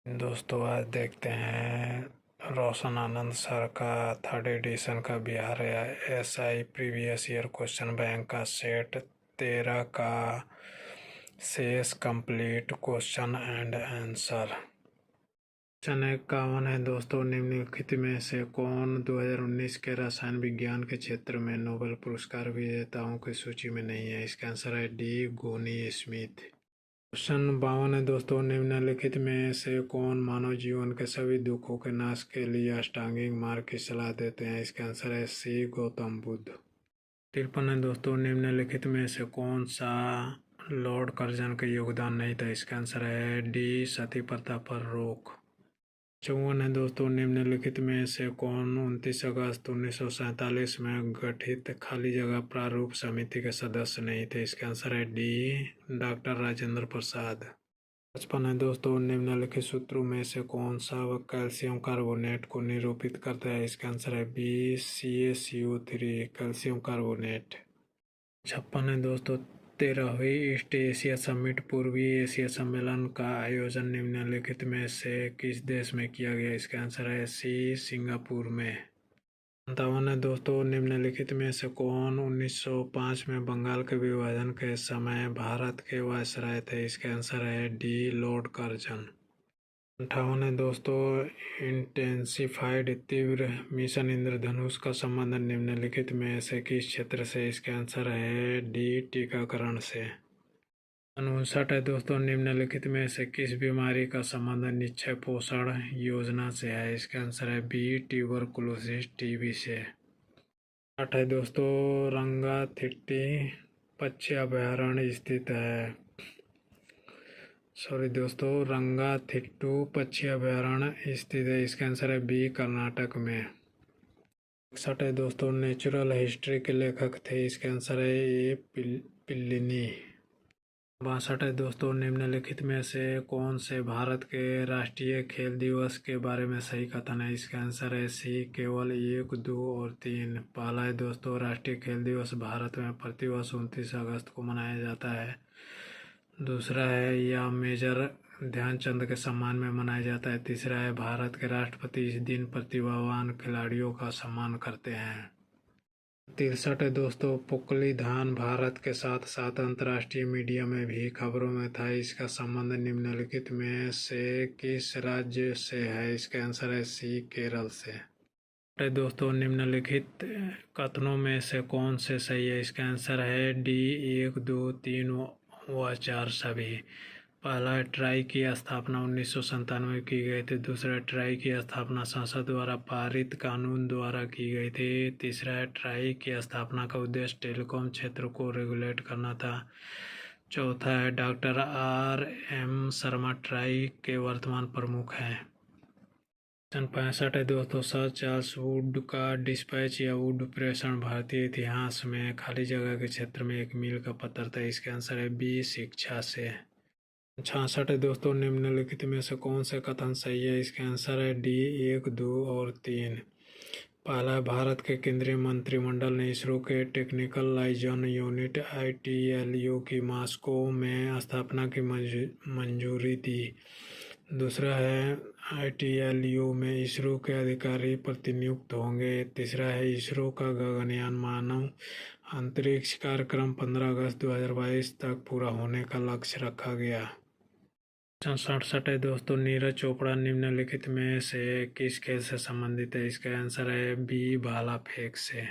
दोस्तों आज देखते हैं रोशन आनंद सर का थर्ड एडिशन का Bihar SI previous year question bank का सेट 13 का शेष complete question and answer. Question 51 है दोस्तों, निम्नलिखित में से कौन 2019 के रसायन विज्ञान के क्षेत्र में नोबेल पुरस्कार विजेताओं की सूची में नहीं है। इसका आंसर है डी गोनी स्मिथ। क्वेश्चन 52 है दोस्तों, निम्नलिखित में से कौन मानव जीवन के सभी दुखों के नाश के लिए अष्टांगिक मार्ग की सलाह देते हैं। इसका आंसर है सी गौतम बुद्ध। 53 है दोस्तों, निम्नलिखित में से कौन सा लॉर्ड कर्जन का योगदान नहीं था। इसका आंसर है डी सती प्रथा पर रोक। 54 है दोस्तों, निम्नलिखित में से कौन 29 अगस्त 1947 में गठित खाली जगह प्रारूप समिति के सदस्य नहीं थे। इसका आंसर है डी डॉक्टर राजेंद्र प्रसाद। 55 है दोस्तों, निम्नलिखित सूत्रों में से कौन सा कैल्शियम कार्बोनेट को निरूपित करता है। इसका आंसर है बी CaCO3 कैल्शियम कार्बोनेट। 56 है दोस्तों, 13वीं ईस्ट एशिया समिट पूर्वी एशिया सम्मेलन का आयोजन निम्नलिखित में से किस देश में किया गया। इसका आंसर है सी सिंगापुर में। 57 है दोस्तों, निम्नलिखित में से कौन 1905 में बंगाल के विभाजन के समय भारत के वायसराय थे। इसका आंसर है डी लॉर्ड कर्जन। 58 है दोस्तों, इंटेंसिफाइड तीव्र मिशन इंद्रधनुष का संबंध निम्नलिखित में से किस क्षेत्र से। इसका आंसर है डी टीकाकरण से। 59 है दोस्तों, निम्नलिखित में से किस बीमारी का संबंध निश्चय पोषण योजना से है। इसका आंसर है बी ट्यूबरकुलोसिस टीबी से। 60 है दोस्तों, रंगाथिट्टी पक्षी अभयारण्य स्थित है। रंगाथिट्टू पक्षी अभयारण्य स्थित है। इसका आंसर है बी कर्नाटक में। 61 है दोस्तों, नेचुरल हिस्ट्री के लेखक थे। इसका आंसर है ए पिल्लिनी। 62 है दोस्तों, निम्नलिखित में से कौन से भारत के राष्ट्रीय खेल दिवस के बारे में सही कथन है। इसका आंसर है सी केवल 1, 2 और 3। पहला है दोस्तों, राष्ट्रीय खेल दिवस भारत में प्रतिवर्ष 29 अगस्त को मनाया जाता है। दूसरा है यह मेजर ध्यानचंद के सम्मान में मनाया जाता है। तीसरा है भारत के राष्ट्रपति इस दिन प्रतिभावान खिलाड़ियों का सम्मान करते हैं। 63 है दोस्तों, पुकली धान भारत के साथ साथ अंतर्राष्ट्रीय मीडिया में भी खबरों में था। इसका संबंध निम्नलिखित में से किस राज्य से है। इसका आंसर है सी केरल से। दोस्तों, निम्नलिखित कथनों में से कौन से सही है। इसका आंसर है डी 1, 2, 3 व 4 सभी। पहला ट्राई की स्थापना 1997 में की गई थी। दूसरा ट्राई की स्थापना संसद द्वारा पारित कानून द्वारा की गई थी। तीसरा ट्राई की स्थापना का उद्देश्य टेलीकॉम क्षेत्र को रेगुलेट करना था। चौथा है डॉक्टर RM शर्मा ट्राई के वर्तमान प्रमुख हैं। 65 है दोस्तों, सर चार्ल्स वुड का डिस्पैच या वुड प्रेषण भारतीय इतिहास में खाली जगह के क्षेत्र में एक मील का पत्थर था। इसका आंसर है बी शिक्षा से। 66 है दोस्तों, निम्नलिखित में से कौन से कथन सही है। इसका आंसर है डी 1, 2 और 3। पहला, भारत के केंद्रीय मंत्रिमंडल ने इसरो के टेक्निकल लाइजन यूनिट ITLU की मॉस्को में स्थापना की मंजूरी दी। दूसरा है ITLU में इसरो के अधिकारी प्रतिनियुक्त होंगे। तीसरा है इसरो का गगनयान मानव अंतरिक्ष कार्यक्रम 15 अगस्त 2022 तक पूरा होने का लक्ष्य रखा गया। 67 है दोस्तों, नीरज चोपड़ा निम्नलिखित में से किस खेल से संबंधित है। इसका आंसर है बी भाला फेंक से।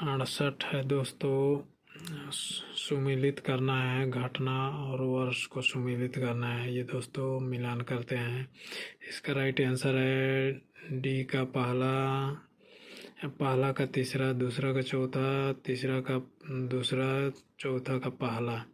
68 है दोस्तों, सुमिलित करना है घटना और वर्ष को सुमिलित करना है। ये दोस्तों मिलान करते हैं। इसका राइट आंसर है डी का पहला का तीसरा, दूसरा का चौथा, तीसरा का दूसरा, चौथा का पहला।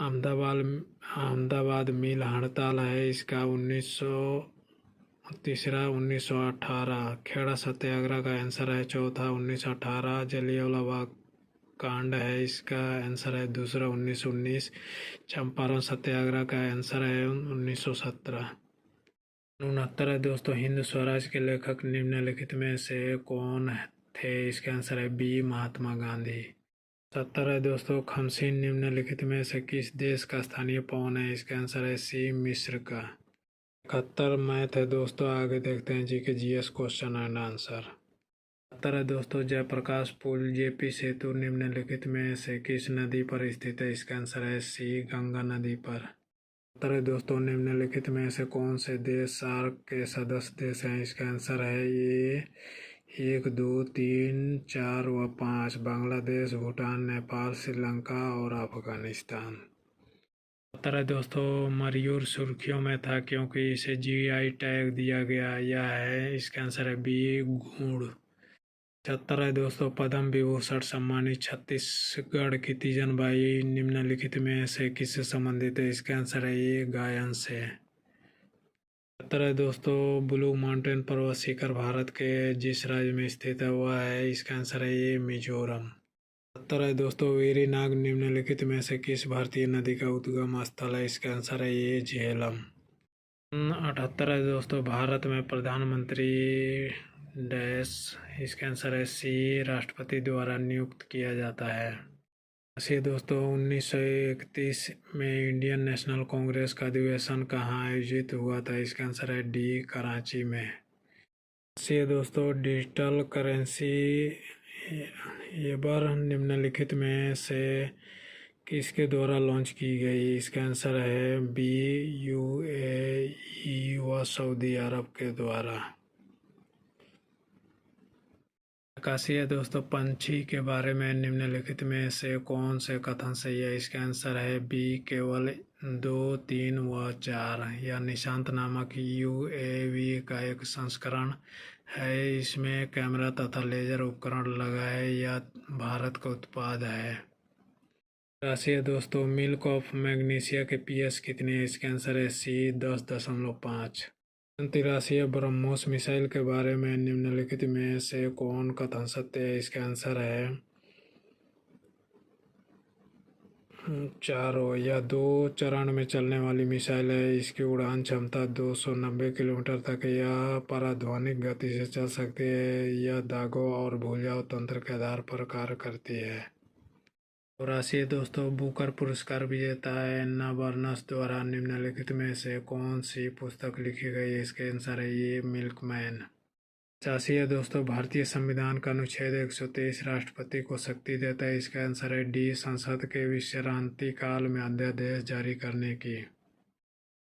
अहमदाबाद मिल हड़ताल है। इसका 1918। खेड़ा सत्याग्रह का आंसर है चौथा 1918। जलियांवाला बाग कांड है। इसका आंसर है दूसरा 1919। चंपारण सत्याग्रह का आंसर है 1917। 69 है दोस्तों, हिंद स्वराज के लेखक निम्नलिखित में से कौन थे। इसका आंसर है बी महात्मा गांधी। 70 है दोस्तों, खमसीन निम्नलिखित में से किस देश का स्थानीय पवन है। इसका आंसर है सी मिस्र का। 71 मैथ है दोस्तों। आगे देखते हैं जी के जीएस क्वेश्चन एंड आंसर। 71 है दोस्तों, जयप्रकाश पुल जेपी सेतु निम्नलिखित में से किस नदी पर स्थित है? इसका आंसर है सी, गंगा नदी पर। 72 है दोस्तों, निम्नलिखित में से कौन से देश सार्क के सदस्य देश हैं? इसका आंसर है ये 1, 2, 3, 4 व 5। बांग्लादेश, भूटान, नेपाल, श्रीलंका और अफगानिस्तान। 72 है दोस्तों, मयूर सुर्खियों में था क्योंकि इसे जीआई टैग दिया गया। यह है, इसका आंसर है बी, गुड़। 76 है दोस्तों, पद्म विभूषण सम्मानित छत्तीसगढ़ की तीजन बाई निम्नलिखित में से किससे संबंधित है? इसका आंसर है ये, गायन से। 77 है दोस्तों, ब्लू माउंटेन पर्वत शिखर भारत के जिस राज्य में स्थित है वह है? इसका आंसर है ये, मिजोरम। 78 है दोस्तों, वेरीनाग निम्नलिखित में से किस भारतीय नदी का उद्गम स्थल है? इसका आंसर है ये, झेलम। 78 है दोस्तों, भारत में प्रधानमंत्री डैश, इसका आंसर है सी, राष्ट्रपति द्वारा नियुक्त किया जाता है। 80 दोस्तों, 1931 में इंडियन नेशनल कांग्रेस का अधिवेशन कहाँ आयोजित हुआ था? इसका आंसर है डी, कराची में। 80 दोस्तों, डिजिटल करेंसी एबर निम्नलिखित में से किसके द्वारा लॉन्च की गई? इसका आंसर है बी, यूएई व सऊदी अरब के द्वारा। 81 है दोस्तों, पंछी के बारे में निम्नलिखित में से कौन से कथन सही है? इसका आंसर है बी, केवल 2, 3 व 4। यह निशांत नामक यूएवी का एक संस्करण है। इसमें कैमरा तथा लेजर उपकरण लगा है। यह भारत का उत्पाद है। 83 है दोस्तों, मिल्क ऑफ मैग्नीशिया के पीएच कितने हैं? इसका आंसर है सी, 10.5। 83 ब्रह्मोस मिसाइल के बारे में निम्नलिखित में से कौन कथन सत्य है? इसका आंसर है चारों। यह 2 चरण में चलने वाली मिसाइल है। इसकी उड़ान क्षमता 290 किलोमीटर तक है। यह पराध्वनिक गति से चल सकती है। यह दागों और भूल-जाओ तंत्र के आधार पर कार्य करती है। 84 दोस्तों, बुकर पुरस्कार विजेता एन्ना बर्नस द्वारा निम्नलिखित में से कौन सी पुस्तक लिखी गई है? इसके आंसर है ये, मिल्कमैन। 85 है दोस्तों, भारतीय संविधान का अनुच्छेद 123 राष्ट्रपति को शक्ति देता है। इसका आंसर है डी, संसद के विश्रांति काल में अध्यादेश जारी करने की।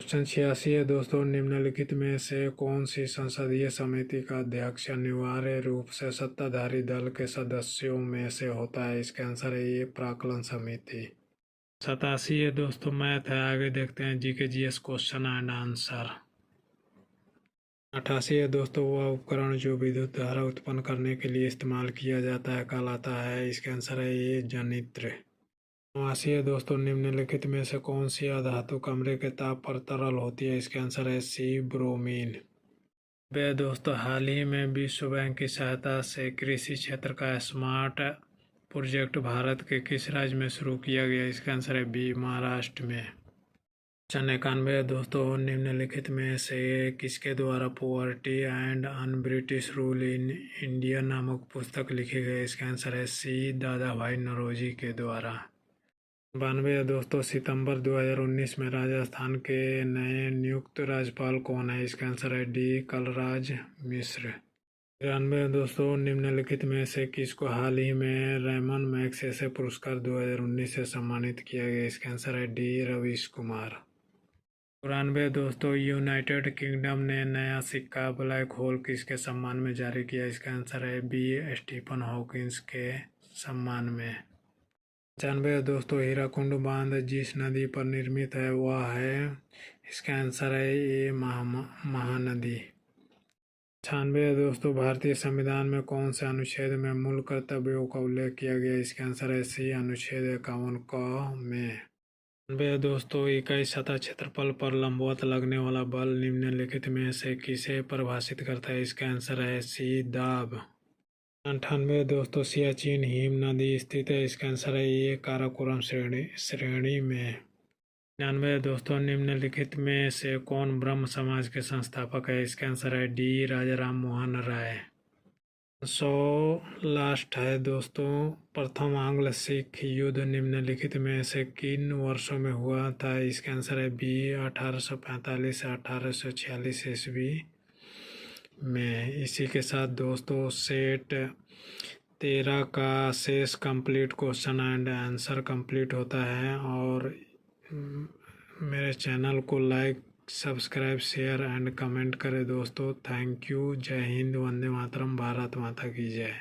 क्वेश्चन 86 है दोस्तों, निम्नलिखित में से कौन सी संसदीय समिति का अध्यक्ष अनिवार्य रूप से सत्ताधारी दल के सदस्यों में से होता है? इसका आंसर है ये, प्राक्कलन समिति। 87 है दोस्तों, मैथ है। आगे देखते हैं जी के जीएस क्वेश्चन एंड आंसर। 88 है दोस्तों, वह उपकरण जो विद्युत धारा उत्पन्न करने के लिए इस्तेमाल किया जाता है कहलाता है? इसका आंसर है ये, जनित्र। 89 है दोस्तों, निम्नलिखित में से कौन सी अधातु कमरे के ताप पर तरल होती है? इसका आंसर है सी, ब्रोमीन। वे दोस्तों, हाल ही में विश्व बैंक की सहायता से कृषि क्षेत्र का स्मार्ट प्रोजेक्ट भारत के किस राज्य में शुरू किया गया? इसका आंसर है बी, महाराष्ट्र में। 91 दोस्तों, निम्नलिखित में से किसके द्वारा poverty and un British rule in India नामक पुस्तक लिखी गई? इसका आंसर है सी, दादा भाई नौरोजी के द्वारा। 92 दोस्तों, सितंबर 2019 में राजस्थान के नए नियुक्त राज्यपाल कौन है? इसका आंसर है डी, कलराज मिश्र। 93 दोस्तों, निम्नलिखित में से किसको हाल ही में रैमन मैग्सेसे पुरस्कार 2019 से सम्मानित किया गया? इसका आंसर है डी, रवीश कुमार। 94 दोस्तों, यूनाइटेड किंगडम ने नया सिक्का ब्लैक होल किसके सम्मान में जारी किया? इसका आंसर है बी, स्टीफन हॉकिंस के सम्मान में। 95 दोस्तों, हीराकुंड बांध जिस नदी पर निर्मित है वह है? इसका आंसर है ये, महानदी। 96 दोस्तों, भारतीय संविधान में कौन से अनुच्छेद में मूल कर्तव्यों का उल्लेख किया गया? इसका आंसर है सी, अनुच्छेद 51 क में। दोस्तों, इकाई सतह क्षेत्रफल पर लंबवत लगने वाला बल निम्नलिखित में से किसे परिभाषित करता है? इसका आंसर है सी, दाब। 98 दोस्तों, सियाचिन हिम नदी स्थित है। इसका आंसर है ये, काराकोरम श्रेणी में। 99 दोस्तों, निम्नलिखित में से कौन ब्रह्म समाज के संस्थापक है? इसका आंसर है डी, राजा राम मोहन राय। सो लास्ट है दोस्तों। प्रथम आंग्ल सिख युद्ध निम्नलिखित में से किन वर्षों में हुआ था? इसका आंसर है बी 1845 से 1846 ईस्वी में। इसी के साथ दोस्तों सेट 13 का शेष complete question and answer complete होता है। और मेरे चैनल को like, subscribe, share and comment करें दोस्तों। Thank you. जय हिंद, वंदे मातरम, भारत माता की जय।